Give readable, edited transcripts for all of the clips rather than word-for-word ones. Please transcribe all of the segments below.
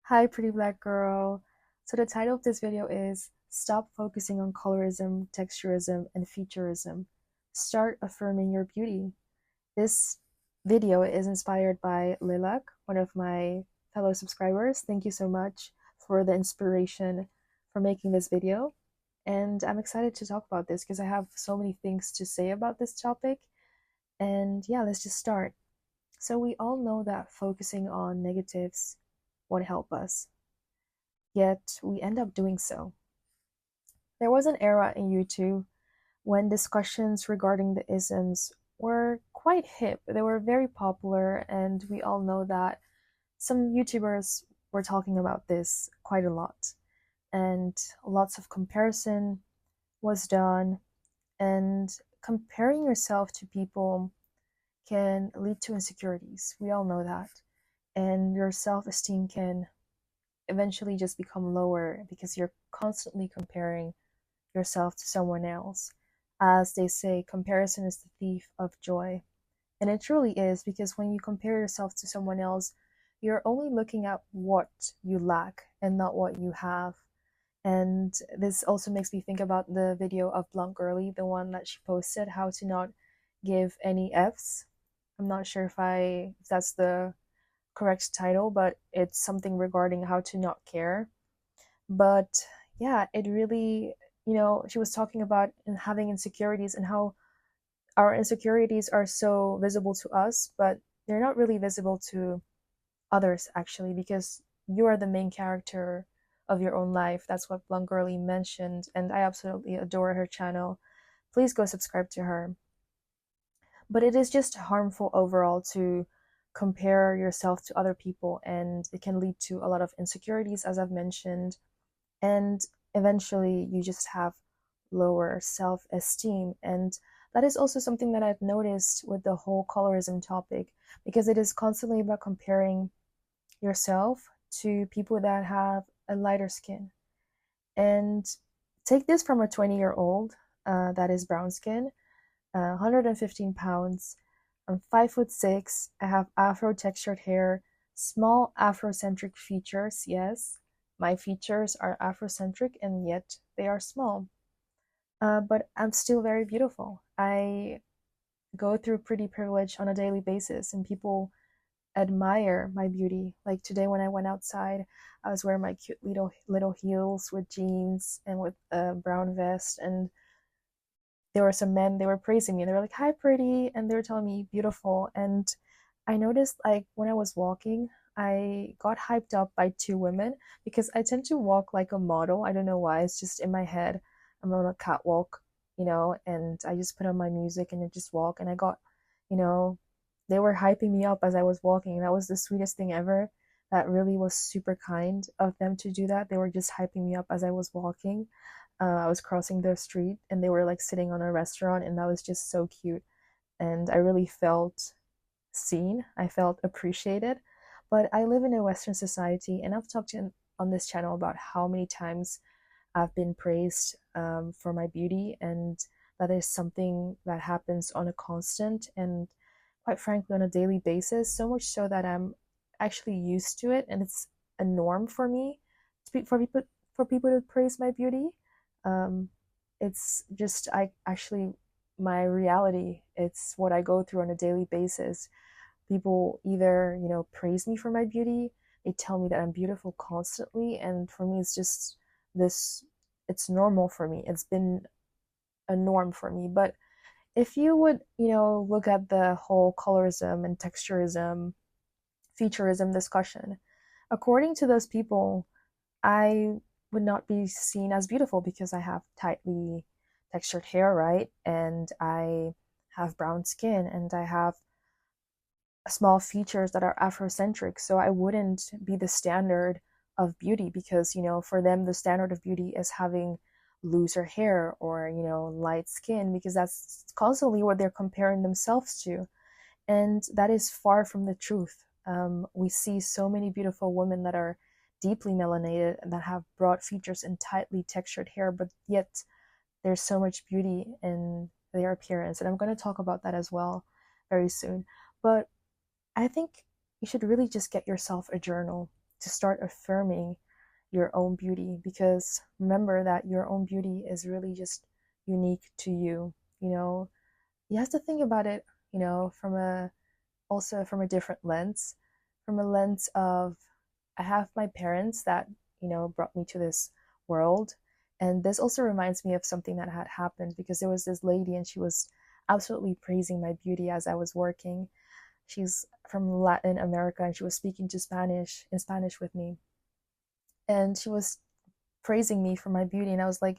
Hi, pretty black girl. So the title of this video is Stop Focusing on Colorism, Texturism, and Featurism. Start affirming your beauty. This video is inspired by Lilac, one of my fellow subscribers. Thank you so much for the inspiration for making this video. And I'm excited to talk about this because I have so many things to say about this topic. And yeah, let's just start. So we all know that focusing on negatives won't help us, yet we end up doing so. There was an era in YouTube when discussions regarding the isms were quite hip. They were very popular, and we all know that some YouTubers were talking about this quite a lot. And lots of comparison was done, and comparing yourself to people can lead to insecurities. We all know that. And your self esteem can eventually just become lower because you're constantly comparing yourself to someone else. As they say, comparison is the thief of joy. And it truly is, because when you compare yourself to someone else, you're only looking at what you lack and not what you have. And this also makes me think about the video of Blunt Girly, the one that she posted, how to not give any Fs. I'm not sure if that's the correct title, but it's something regarding how to not care. But yeah, it really, she was talking about having insecurities and how our insecurities are so visible to us, but they're not really visible to others actually, because you are the main character of your own life. That's what Blunt Girly mentioned, and I absolutely adore her channel. Please go subscribe to her. But it is just harmful overall to compare yourself to other people, and it can lead to a lot of insecurities, as I've mentioned, and eventually you just have lower self-esteem. And that is also something that I've noticed with the whole colorism topic, because it is constantly about comparing yourself to people that have a lighter skin. And take this from a 20-year-old that is brown skin, 115 pounds. I'm 5'6". I have afro textured hair, small Afrocentric features. Yes, my features are Afrocentric, and yet they are small. But I'm still very beautiful. I go through pretty privilege on a daily basis, and people admire my beauty. Like today when I went outside, I was wearing my cute little heels with jeans and with a brown vest, and there were some men, they were praising me. They were like, "Hi, pretty," and they were telling me beautiful. And I noticed, like, when I was walking, I got hyped up by two women, because I tend to walk like a model. I don't know why. It's just in my head. I'm on a catwalk, and I just put on my music and I just walk. And I got, you know, they were hyping me up as I was walking. That was the sweetest thing ever. That really was super kind of them to do that. They were just hyping me up as I was walking. I was crossing the street and they were like sitting on a restaurant, and that was just so cute. And I really felt seen. I felt appreciated. But I live in a Western society, and I've talked on this channel about how many times I've been praised for my beauty, and that is something that happens on a constant and, quite frankly, on a daily basis. So much so that I'm actually used to it, and it's a norm for me for people to praise my beauty. Um, it's just I actually my reality. It's what I go through on a daily basis. People either, praise me for my beauty, they tell me that I'm beautiful constantly, and for me, it's just this, it's normal for me. It's been a norm for me. But if you would, look at the whole colorism and texturism, featurism discussion, according to those people, I would not be seen as beautiful because I have tightly textured hair, right? And I have brown skin, and I have small features that are Afrocentric. So I wouldn't be the standard of beauty, because, for them, the standard of beauty is having looser hair or, light skin, because that's constantly what they're comparing themselves to. And that is far from the truth. We see so many beautiful women that are deeply melanated and that have broad features and tightly textured hair, but yet there's so much beauty in their appearance. And I'm going to talk about that as well very soon. But I think you should really just get yourself a journal to start affirming your own beauty, because remember that your own beauty is really just unique to you. You know, you have to think about it, from a also from a different lens, from a lens of, I have my parents that, brought me to this world. And this also reminds me of something that had happened, because there was this lady and she was absolutely praising my beauty as I was working. She's from Latin America and she was speaking to Spanish in Spanish with me. And she was praising me for my beauty. And I was like,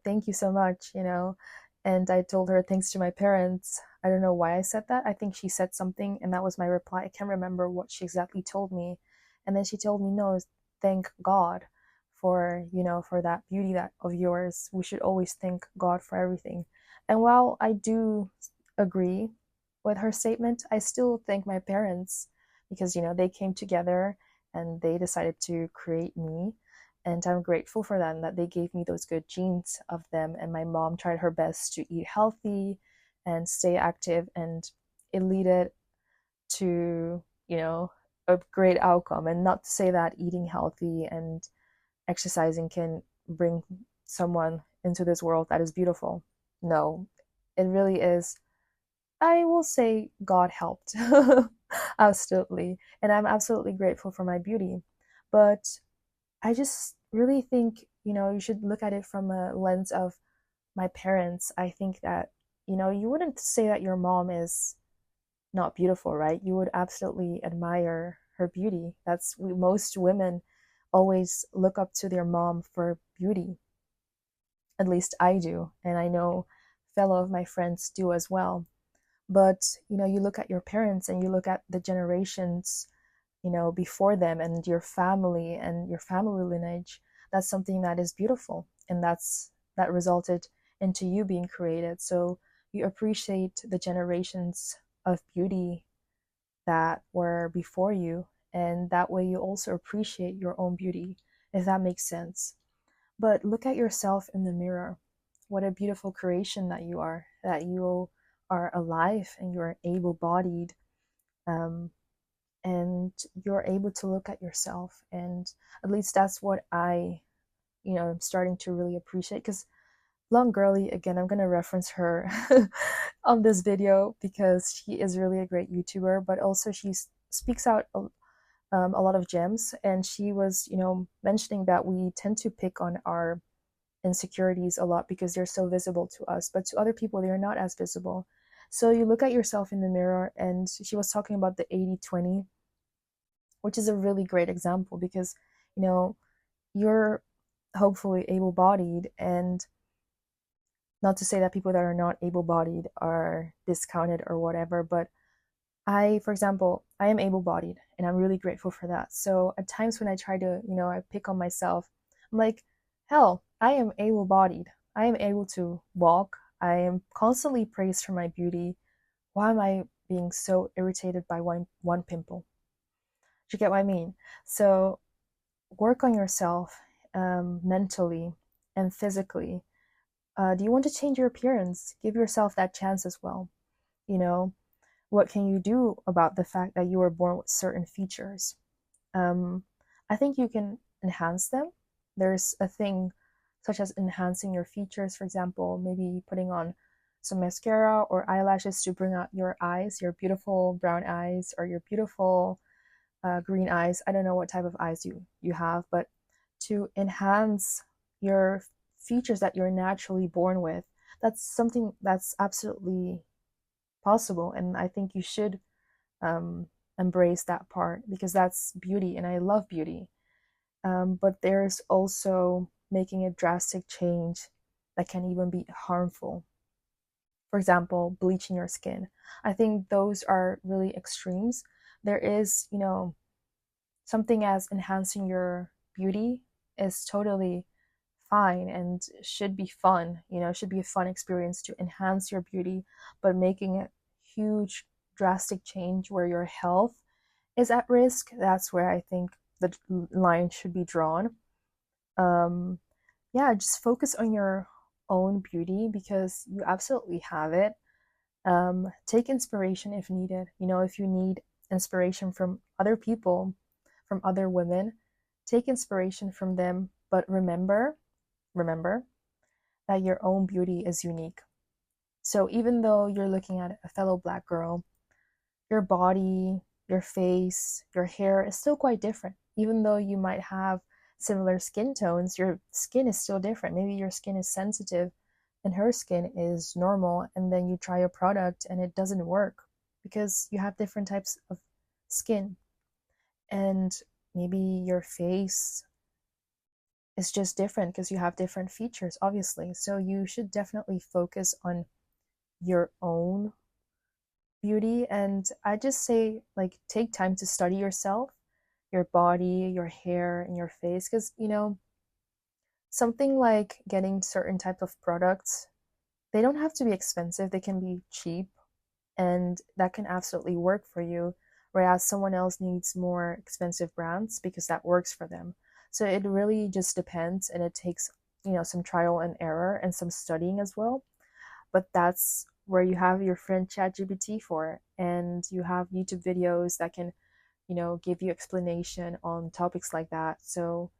thank you so much. And I told her, thanks to my parents. I don't know why I said that. I think she said something and that was my reply. I can't remember what she exactly told me. And then she told me, no, thank God for that beauty that of yours. We should always thank God for everything. And while I do agree with her statement, I still thank my parents, because they came together and they decided to create me, and I'm grateful for them, that they gave me those good genes of them. And my mom tried her best to eat healthy and stay active, and it led to a great outcome. And not to say that eating healthy and exercising can bring someone into this world that is beautiful. No, it really is. I will say God helped. Absolutely. And I'm absolutely grateful for my beauty. But I just really think, you should look at it from a lens of my parents. I think that, you wouldn't say that your mom is not beautiful, right? You would absolutely admire her beauty. Most women always look up to their mom for beauty. At least I do. And I know fellow of my friends do as well. But, you look at your parents and you look at the generations before them, and your family lineage. That's something that is beautiful, and that resulted into you being created. So you appreciate the generations of beauty that were before you, and that way you also appreciate your own beauty, if that makes sense. But look at yourself in the mirror. What a beautiful creation that you are alive and you are able-bodied, um, and you're able to look at yourself. And at least that's what I'm starting to really appreciate. Because Blonde Girly, again, I'm going to reference her on this video because she is really a great YouTuber, but also she speaks out a lot of gems. And she was mentioning that we tend to pick on our insecurities a lot because they're so visible to us, but to other people they are not as visible. So you look at yourself in the mirror, and she was talking about the 80-20, which is a really great example, because you're hopefully able-bodied. And not to say that people that are not able-bodied are discounted or whatever, but for example, I am able-bodied and I'm really grateful for that. So at times when I try to, I pick on myself, I'm like, hell, I am able-bodied. I am able to walk. I am constantly praised for my beauty. Why am I being so irritated by one pimple? Do you get what I mean? So work on yourself, mentally and physically. Do you want to change your appearance? Give yourself that chance as well. What can you do about the fact that you were born with certain features? I think you can enhance them. There's a thing such as enhancing your features, for example, maybe putting on some mascara or eyelashes to bring out your eyes, your beautiful brown eyes, or your beautiful green eyes. I don't know what type of eyes you have, but to enhance your features that you're naturally born with, that's something that's absolutely possible. And I think you should embrace that part, because that's beauty, and I love beauty. But there's also making a drastic change that can even be harmful. For example, bleaching your skin. I think those are really extremes. There is, something as enhancing your beauty is totally fine and should be fun. Should be a fun experience to enhance your beauty, but making a huge drastic change where your health is at risk, that's where I think the line should be drawn. Yeah, just focus on your own beauty, because you absolutely have it. Take inspiration if needed. If you need inspiration from other people, from other women, take inspiration from them, but remember that your own beauty is unique. So even though you're looking at a fellow Black girl, your body, your face, your hair is still quite different. Even though you might have similar skin tones, your skin is still different. Maybe your skin is sensitive and her skin is normal, and then you try a product and it doesn't work because you have different types of skin. And maybe your face is just different because you have different features, obviously. So you should definitely focus on your own beauty. And I just say, like, take time to study yourself, your body, your hair, and your face. Because, something like getting certain type of products, they don't have to be expensive, they can be cheap, and that can absolutely work for you. Whereas someone else needs more expensive brands because that works for them. So it really just depends, and it takes, some trial and error and some studying as well. But that's where you have your friend ChatGPT for, and you have YouTube videos that can, give you explanation on topics like that. So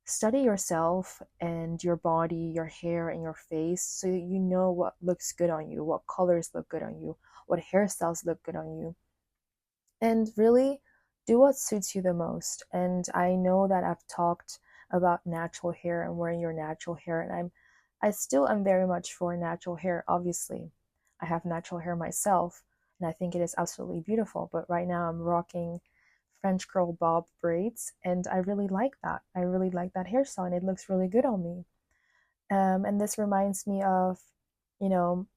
study yourself and your body, your hair, and your face so you know what looks good on you, what colors look good on you, what hairstyles look good on you, and really do what suits you the most. And I know that I've talked about natural hair and wearing your natural hair, and I still am very much for natural hair. Obviously, I have natural hair myself, and I think it is absolutely beautiful. But right now, I'm rocking French curl bob braids, and I really like that. I really like that hairstyle, and it looks really good on me. And this reminds me of, you know,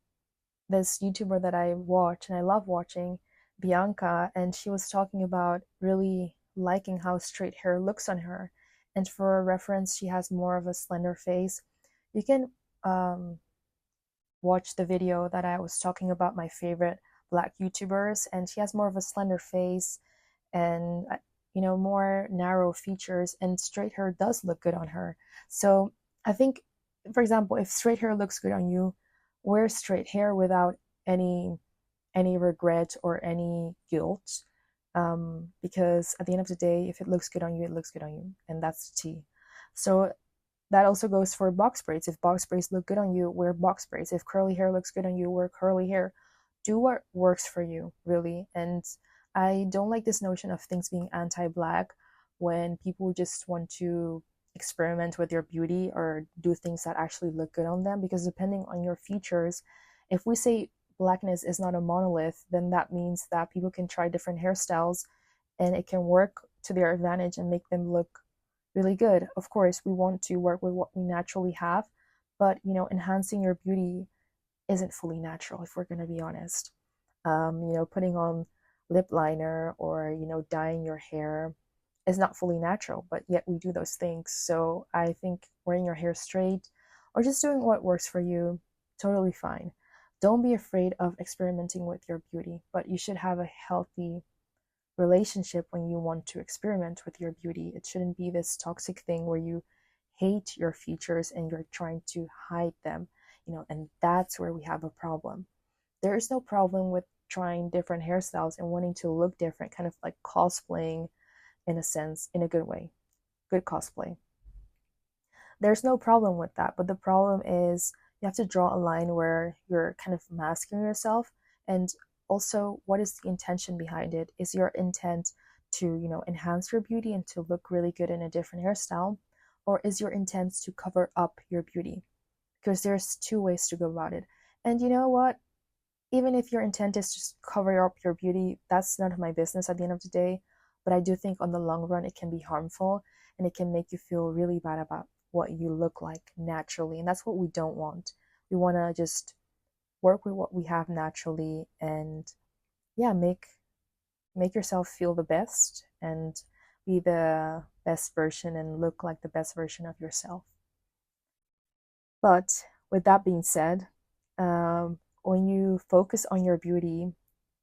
this YouTuber that I watch and I love watching, Bianca, and she was talking about really liking how straight hair looks on her. And for a reference, she has more of a slender face. You can watch the video that I was talking about my favorite Black YouTubers, and she has more of a slender face and more narrow features, and straight hair does look good on her. So I think, for example, if straight hair looks good on you, wear straight hair without any regret or any guilt, because at the end of the day, if it looks good on you, it looks good on you, and that's the tea. So that also goes for box braids. If box braids look good on you, wear box braids. If curly hair looks good on you, wear curly hair. Do what works for you, really. And I don't like this notion of things being anti-Black when people just want to experiment with your beauty or do things that actually look good on them, because depending on your features, if we say Blackness is not a monolith, then that means that people can try different hairstyles and it can work to their advantage and make them look really good. Of course, we want to work with what we naturally have, but enhancing your beauty isn't fully natural if we're going to be honest. Putting on lip liner or dyeing your hair is not fully natural, but yet we do those things. So I think wearing your hair straight or just doing what works for you, totally fine. Don't be afraid of experimenting with your beauty, but you should have a healthy relationship when you want to experiment with your beauty. It shouldn't be this toxic thing where you hate your features and you're trying to hide them, and that's where we have a problem. There is no problem with trying different hairstyles and wanting to look different, kind of like cosplaying in a sense, in a good way, good cosplay. There's no problem with that, but the problem is you have to draw a line where you're kind of masking yourself. And also, what is the intention behind it? Is your intent to enhance your beauty and to look really good in a different hairstyle, or is your intent to cover up your beauty? Because there's two ways to go about it. And you know what, even if your intent is to cover up your beauty, that's none of my business at the end of the day. But I do think on the long run, it can be harmful and it can make you feel really bad about what you look like naturally. And that's what we don't want. We want to just work with what we have naturally and, yeah, make yourself feel the best and be the best version and look like the best version of yourself. But with that being said, when you focus on your beauty,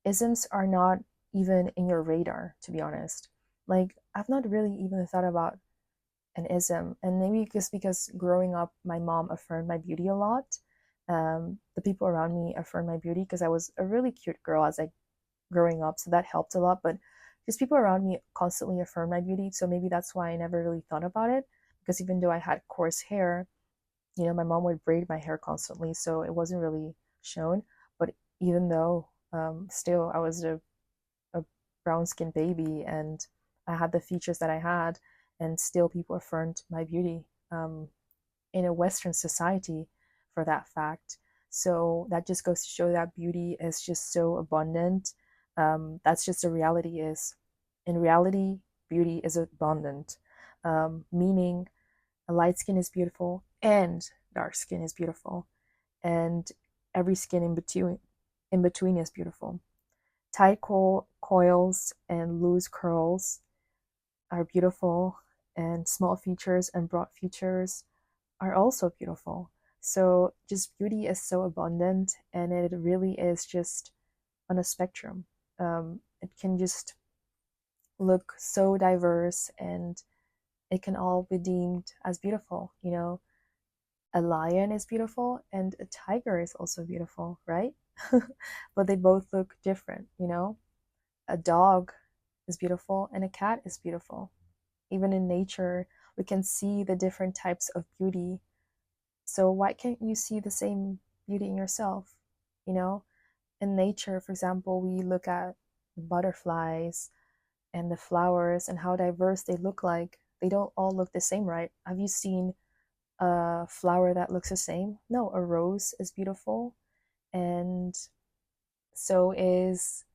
isms are not even in your radar, to be honest. Like, I've not really even thought about an ism, and maybe just because growing up, my mom affirmed my beauty a lot. The people around me affirmed my beauty because I was a really cute girl as I growing up, so that helped a lot. But just people around me constantly affirm my beauty. So maybe that's why I never really thought about it. Because even though I had coarse hair, my mom would braid my hair constantly, so it wasn't really shown. But even though, still, I was a brown skinned baby and I had the features that I had, and still people affirmed my beauty in a Western society for that fact. So that just goes to show that beauty is just so abundant. That's just the reality is. In reality, beauty is abundant, meaning a light skin is beautiful and dark skin is beautiful, and every skin in between is beautiful. Tight coils and loose curls are beautiful, and small features and broad features are also beautiful. So just beauty is so abundant, and it really is just on a spectrum. It can just look so diverse, and it can all be deemed as beautiful. A lion is beautiful and a tiger is also beautiful, right? But they both look different. A dog is beautiful and a cat is beautiful. Even in nature, we can see the different types of beauty. So why can't you see the same beauty in yourself? You know, in nature, for example, we look at the butterflies and the flowers and how diverse they look like. They don't all look the same, right? Have you seen a flower that looks the same? No, a rose is beautiful, and so is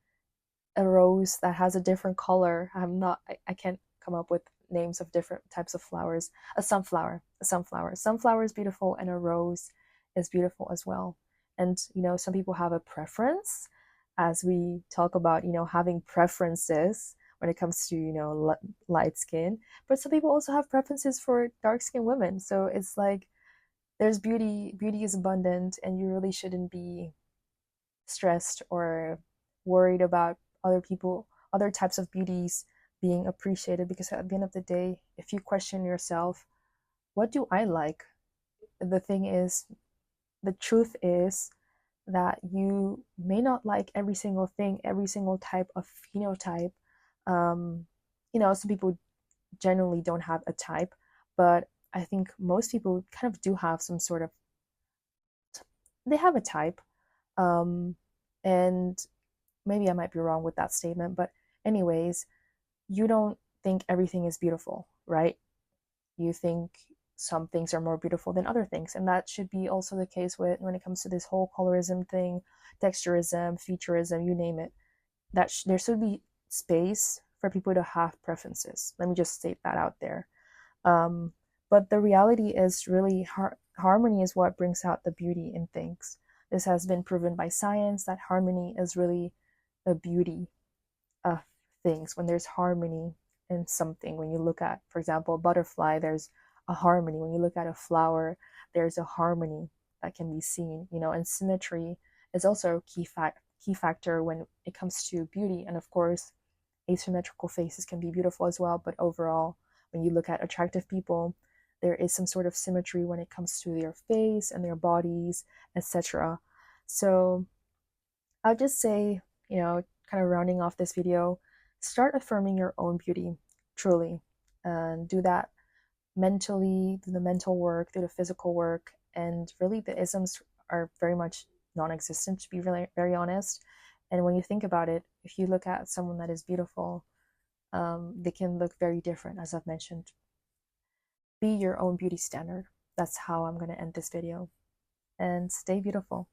a rose that has a different color. I can't come up with names of different types of flowers. A sunflower is beautiful, and a rose is beautiful as well. And some people have a preference, as we talk about having preferences when it comes to light skin, but some people also have preferences for dark skinned women. So it's like there's beauty is abundant, and you really shouldn't be stressed or worried about other types of beauties being appreciated, because at the end of the day, if you question yourself, what do I like? The thing is, the truth is that you may not like every single thing, every single type of phenotype. Um, some people generally don't have a type, but I think most people kind of do have some sort of, they have a type. Um, and maybe I might be wrong with that statement, but anyways, you don't think everything is beautiful, right? You think some things are more beautiful than other things, and that should be also the case when it comes to this whole colorism thing, texturism, featurism, you name it. There should be space for people to have preferences. Let me just state that out there. Um, but the reality is really harmony is what brings out the beauty in things. This has been proven by science that harmony is really the beauty of things. When there's harmony in something, when you look at, for example, a butterfly, there's a harmony. When you look at a flower, there's a harmony that can be seen. And symmetry is also a key factor when it comes to beauty. And of course, asymmetrical faces can be beautiful as well, but overall, when you look at attractive people, there is some sort of symmetry when it comes to their face and their bodies, etc. So I'll just say, kind of rounding off this video, start affirming your own beauty, truly, and do that mentally, do the mental work, do the physical work, and really the isms are very much non-existent, to be really very honest. And when you think about it, if you look at someone that is beautiful, they can look very different, as I've mentioned. Be your own beauty standard. That's how I'm going to end this video. And stay beautiful.